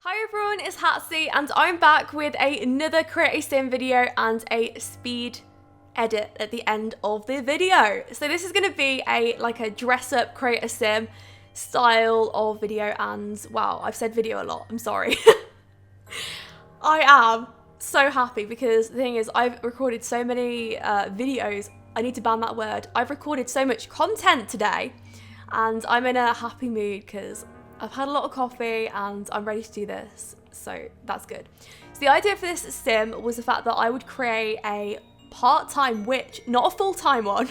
Hi everyone, it's Hatsy and I'm back with another Create a Sim video and a speed edit at the end of the video. So this is going to be a dress up Create a Sim style of video, and wow, I've said video a lot, I'm sorry. I am so happy because the thing is I've recorded so many videos, I need to ban that word. I've recorded so much content today and I'm in a happy mood because I've had a lot of coffee and I'm ready to do this, so that's good. So the idea for this sim was the fact that I would create a part-time witch, not a full-time one,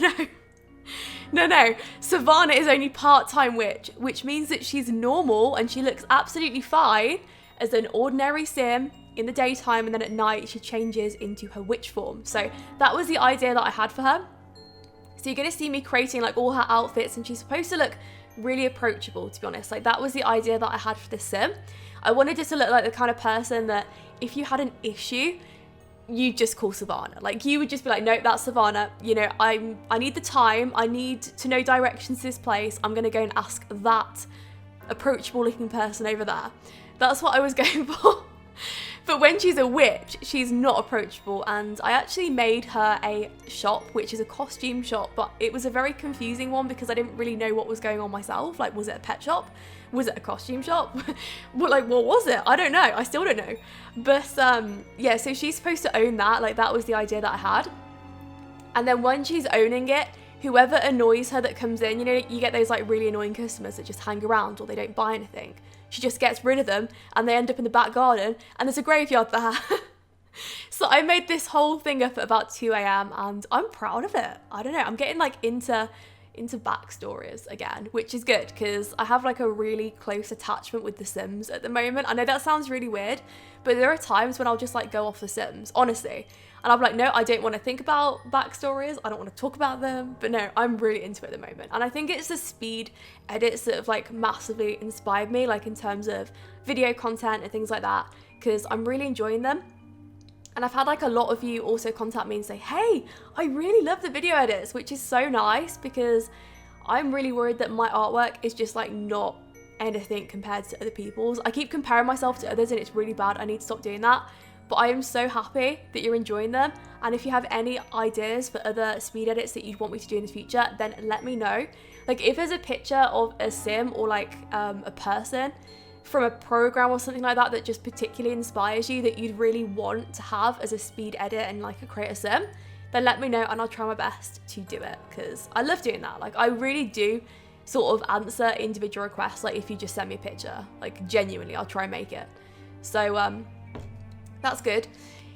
no. Savannah is only part-time witch, which means that she's normal and she looks absolutely fine as an ordinary sim in the daytime, and then at night she changes into her witch form. So that was the idea that I had for her. So you're going to see me creating like all her outfits, and she's supposed to look really approachable, to be honest. Like that was the idea that I had for this sim. I wanted it to look like the kind of person that if you had an issue, you'd just call Savannah. Like you would just be like, nope, that's Savannah. You know, I need the time. I need to know directions to this place. I'm going to go and ask that approachable looking person over there. That's what I was going for. But when she's a witch, she's not approachable, and I actually made her a shop, which is a costume shop, but it was a very confusing one because I didn't really know what was going on myself. Like, was it a pet shop? Was it a costume shop? Well, like, what was it? I don't know. I still don't know. But yeah, so she's supposed to own that. Like, that was the idea that I had. And then when she's owning it, whoever annoys her that comes in, you know, you get those like really annoying customers that just hang around or they don't buy anything. She just gets rid of them and they end up in the back garden and there's a graveyard there. So I made this whole thing up at about 2 a.m. and I'm proud of it. I don't know, I'm getting like into backstories again, which is good because I have like a really close attachment with The Sims at the moment. I know that sounds really weird, but there are times when I'll just like go off The Sims, honestly. And I'm like, no, I don't want to think about backstories. I don't want to talk about them. But no, I'm really into it at the moment. And I think it's the speed edits that have like massively inspired me, like in terms of video content and things like that, because I'm really enjoying them. And I've had like a lot of you also contact me and say, hey, I really love the video edits, which is so nice because I'm really worried that my artwork is just like not anything compared to other people's. I keep comparing myself to others and it's really bad. I need to stop doing that. But I am so happy that you're enjoying them. And if you have any ideas for other speed edits that you'd want me to do in the future, then let me know. Like if there's a picture of a sim or like a person from a program or something like that that just particularly inspires you that you'd really want to have as a speed edit and like a Create a Sim, then let me know and I'll try my best to do it because I love doing that. Like I really do sort of answer individual requests. Like if you just send me a picture, like genuinely, I'll try and make it. So that's good.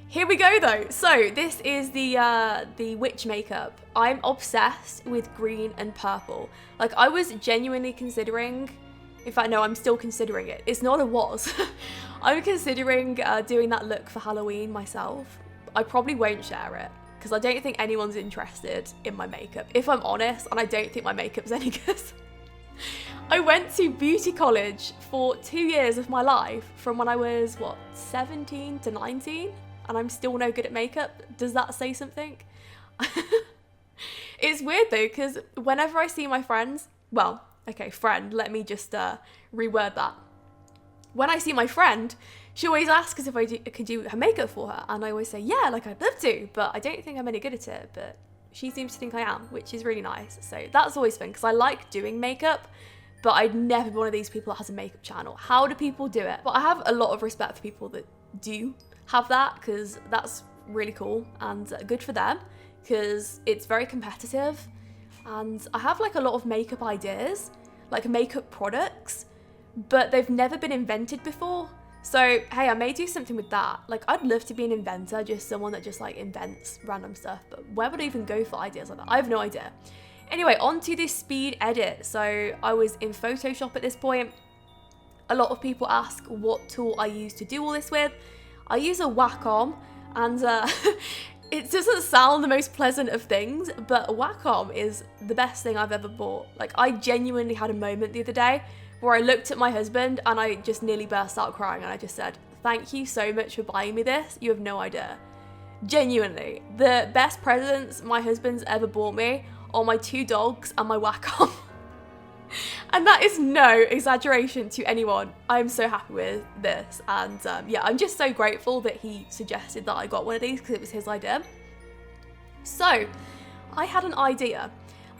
Here we go though. So this is the witch makeup. I'm obsessed with green and purple. Like I was genuinely considering, in fact no, I'm still considering it. It's not a was. I'm considering doing that look for Halloween myself. I probably won't share it because I don't think anyone's interested in my makeup, if I'm honest, and I don't think my makeup's any good. I went to beauty college for 2 years of my life from when I was, 17 to 19? And I'm still no good at makeup. Does that say something? It's weird though, because whenever I see my friends, well, okay, friend, let me just reword that. When I see my friend, she always asks if I could do her makeup for her. And I always say, yeah, like I'd love to, but I don't think I'm any good at it. But she seems to think I am, which is really nice. So that's always fun because I like doing makeup, but I'd never be one of these people that has a makeup channel. How do people do it? But I have a lot of respect for people that do have that because that's really cool and good for them because it's very competitive. And I have like a lot of makeup ideas, like makeup products, but they've never been invented before. So, hey, I may do something with that. Like, I'd love to be an inventor, just someone that just, like, invents random stuff. But where would I even go for ideas like that? I have no idea. Anyway, on to this speed edit. So, I was in Photoshop at this point. A lot of people ask what tool I use to do all this with. I use a Wacom, and it doesn't sound the most pleasant of things, but a Wacom is the best thing I've ever bought. Like, I genuinely had a moment the other day where I looked at my husband and I just nearly burst out crying and I just said, thank you so much for buying me this. You have no idea. Genuinely, the best presents my husband's ever bought me are my 2 dogs and my Wacom. And that is no exaggeration to anyone. I'm so happy with this. And yeah, I'm just so grateful that he suggested that I got one of these because it was his idea. So I had an idea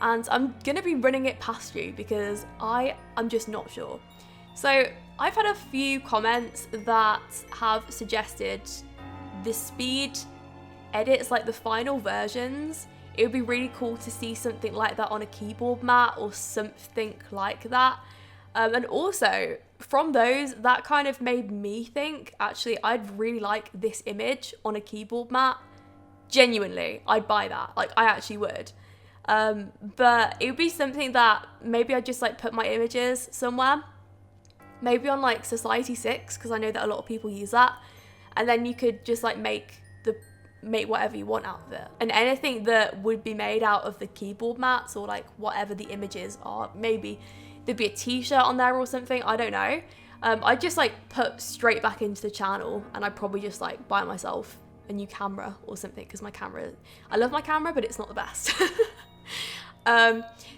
and I'm going to be running it past you because I'm just not sure. So I've had a few comments that have suggested the speed edits, like the final versions. It would be really cool to see something like that on a keyboard mat or something like that. And also from those, that kind of made me think, actually, I'd really like this image on a keyboard mat. Genuinely, I'd buy that. Like, I actually would. But it would be something that maybe I'd just like put my images somewhere. Maybe on like Society 6, because I know that a lot of people use that. And then you could just like make whatever you want out of it. And anything that would be made out of the keyboard mats or like whatever the images are, maybe there'd be a t-shirt on there or something, I don't know. I'd just like put straight back into the channel and I'd probably just like buy myself a new camera or something because I love my camera, but it's not the best.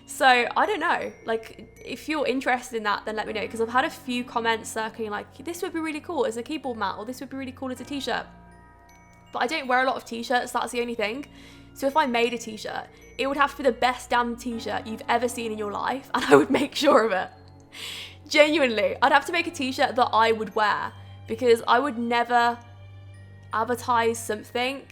So I don't know, like if you're interested in that, then let me know, because I've had a few comments circling like, this would be really cool as a keyboard mat, or this would be really cool as a t-shirt. But I don't wear a lot of t-shirts, that's the only thing. So if I made a t-shirt, it would have to be the best damn t-shirt you've ever seen in your life, and I would make sure of it. Genuinely, I'd have to make a t-shirt that I would wear, because I would never advertise something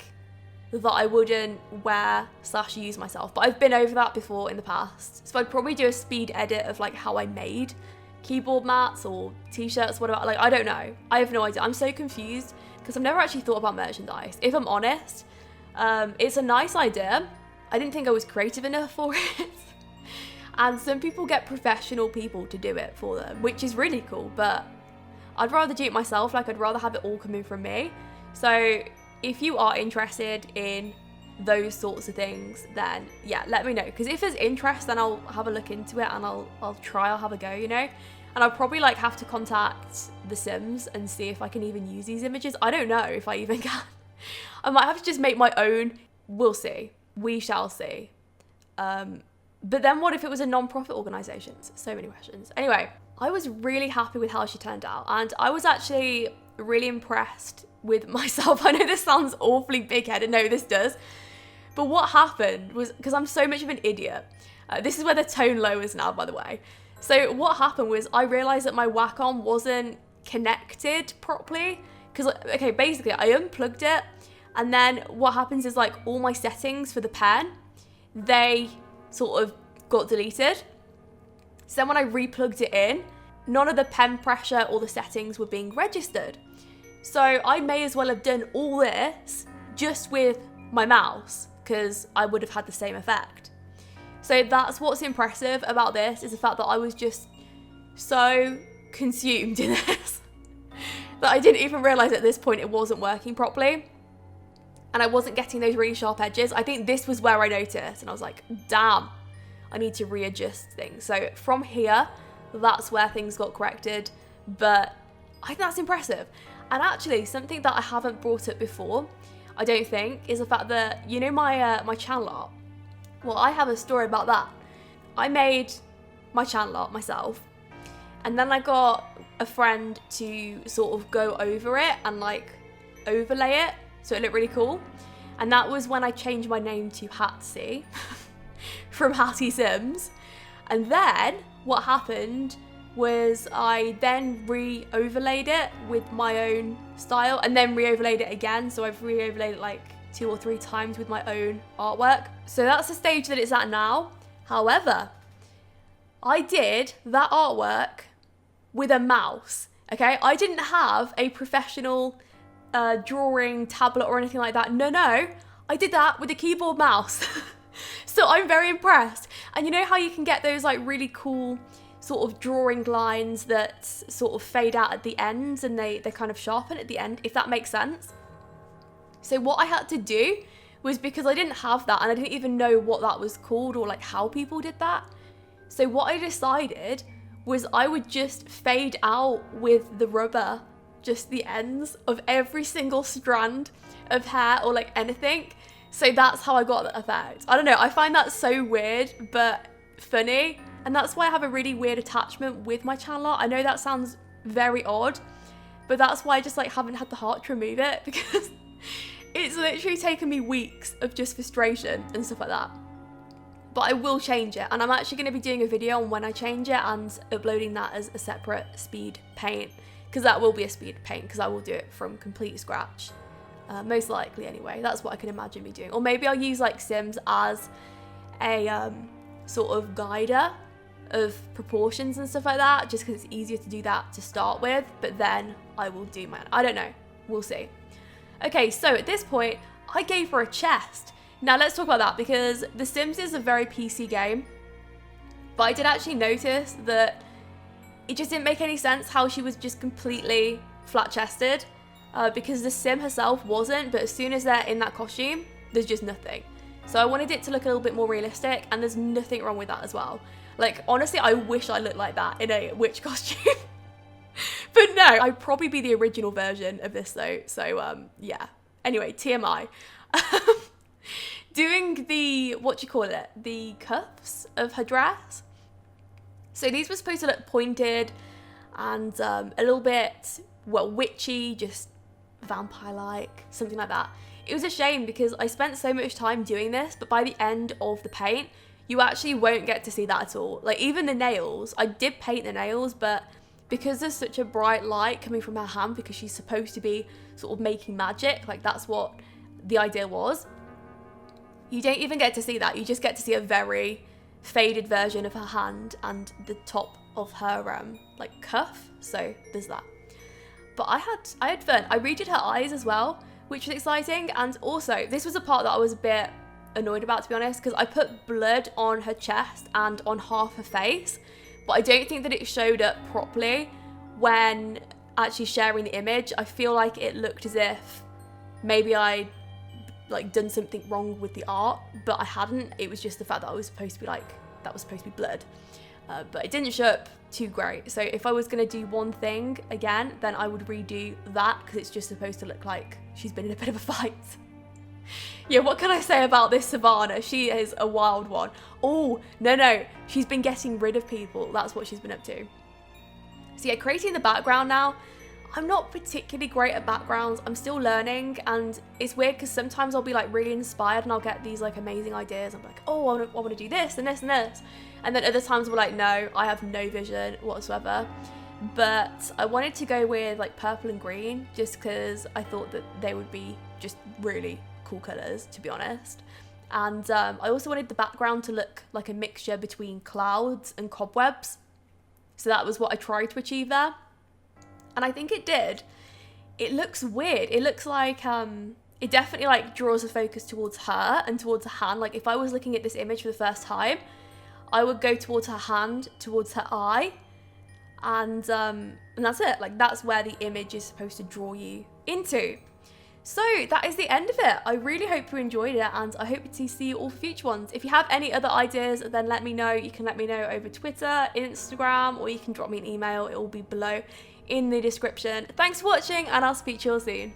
that I wouldn't wear / use myself. But I've been over that before in the past. So I'd probably do a speed edit of like how I made keyboard mats or t-shirts, whatever. Like, I don't know. I have no idea. I'm so confused because I've never actually thought about merchandise. If I'm honest, it's a nice idea. I didn't think I was creative enough for it. And some people get professional people to do it for them, which is really cool, but I'd rather do it myself. Like, I'd rather have it all coming from me. So if you are interested in those sorts of things, then yeah, let me know. Because if there's interest, then I'll have a look into it and I'll have a go, you know? And I'll probably like have to contact the Sims and see if I can even use these images. I don't know if I even can. I might have to just make my own. We'll see. We shall see. But then what if it was a non-profit organisation? So many questions. Anyway, I was really happy with how she turned out. And I was actually really impressed with myself. I know this sounds awfully big-headed. No, this does. But what happened was, because I'm so much of an idiot, this is where the tone lowers now, by the way. So what happened was I realised that my Wacom wasn't connected properly. Because, okay, basically I unplugged it. And then what happens is like all my settings for the pen, they sort of got deleted. So then when I replugged it in, none of the pen pressure or the settings were being registered. So I may as well have done all this just with my mouse, because I would have had the same effect. So that's what's impressive about this, is the fact that I was just so consumed in this that I didn't even realise at this point it wasn't working properly. And I wasn't getting those really sharp edges. I think this was where I noticed, and I was like, damn, I need to readjust things. So from here, that's where things got corrected. But I think that's impressive. And actually, something that I haven't brought up before, I don't think, is the fact that, you know, my channel art? Well, I have a story about that. I made my channel art myself, and then I got a friend to sort of go over it and like overlay it so it looked really cool. And that was when I changed my name to Hatsy from Hatsy SIMS. And then what happened was I then re-overlaid it with my own style and then re-overlaid it again. So I've re-overlaid it like 2 or 3 times with my own artwork. So that's the stage that it's at now. However, I did that artwork with a mouse, okay? I didn't have a professional drawing tablet or anything like that. No, I did that with a keyboard mouse. So I'm very impressed. And you know how you can get those like really cool sort of drawing lines that sort of fade out at the ends and they kind of sharpen at the end, if that makes sense? So what I had to do was, because I didn't have that and I didn't even know what that was called or like how people did that. So what I decided was I would just fade out with the rubber just the ends of every single strand of hair or like anything. So that's how I got that effect. I don't know, I find that so weird but funny. And that's why I have a really weird attachment with my channel art. I know that sounds very odd, but that's why I just like haven't had the heart to remove it, because it's literally taken me weeks of just frustration and stuff like that. But I will change it, and I'm actually going to be doing a video on when I change it and uploading that as a separate speed paint, because that will be a speed paint, because I will do it from complete scratch. Most likely anyway, that's what I can imagine me doing. Or maybe I'll use like Sims as a sort of guider of proportions and stuff like that, just because it's easier to do that to start with, but then I will do mine. I don't know, we'll see. Okay, so at this point, I gave her a chest. Now let's talk about that, because The Sims is a very PC game, but I did actually notice that it just didn't make any sense how she was just completely flat-chested, because the Sim herself wasn't, but as soon as they're in that costume, there's just nothing. So I wanted it to look a little bit more realistic, and there's nothing wrong with that as well. Like, honestly, I wish I looked like that in a witch costume. But no, I'd probably be the original version of this though, so yeah. Anyway, TMI. Doing the, the cuffs of her dress. So these were supposed to look pointed and a little bit, well, witchy, just vampire-like, something like that. It was a shame because I spent so much time doing this, but by the end of the paint, you actually won't get to see that at all. Like, even the nails, I did paint the nails, but because there's such a bright light coming from her hand, because she's supposed to be sort of making magic, like that's what the idea was, you don't even get to see that. You just get to see a very faded version of her hand and the top of her like cuff. So there's that. But I had fun. I redid her eyes as well, which was exciting. And also, this was a part that I was a bit annoyed about, to be honest, because I put blood on her chest and on half her face, but I don't think that it showed up properly when actually sharing the image. I feel like it looked as if maybe I like done something wrong with the art, but I hadn't. It was just the fact that I was supposed to be like, that was supposed to be blood, but it didn't show up too great. So if I was gonna do one thing again, then I would redo that, because it's just supposed to look like she's been in a bit of a fight. Yeah, what can I say about this Savannah? She is a wild one. Oh, no, she's been getting rid of people. That's what she's been up to. So yeah, creating the background now. I'm not particularly great at backgrounds. I'm still learning, and it's weird because sometimes I'll be like really inspired and I'll get these like amazing ideas. I'm like, oh, I want to do this and this and this. And then other times we're like, no, I have no vision whatsoever. But I wanted to go with like purple and green just because I thought that they would be just really cool colours, to be honest. And I also wanted the background to look like a mixture between clouds and cobwebs. So that was what I tried to achieve there. And I think it did. It looks weird. It looks like, it definitely like draws the focus towards her and towards her hand. Like if I was looking at this image for the first time, I would go towards her hand, towards her eye. And that's it. Like that's where the image is supposed to draw you into. So that is the end of it. I really hope you enjoyed it, and I hope to see you all for future ones. If you have any other ideas, then let me know. You can let me know over Twitter, Instagram, or you can drop me an email. It will be below in the description. Thanks for watching, and I'll speak to you all soon.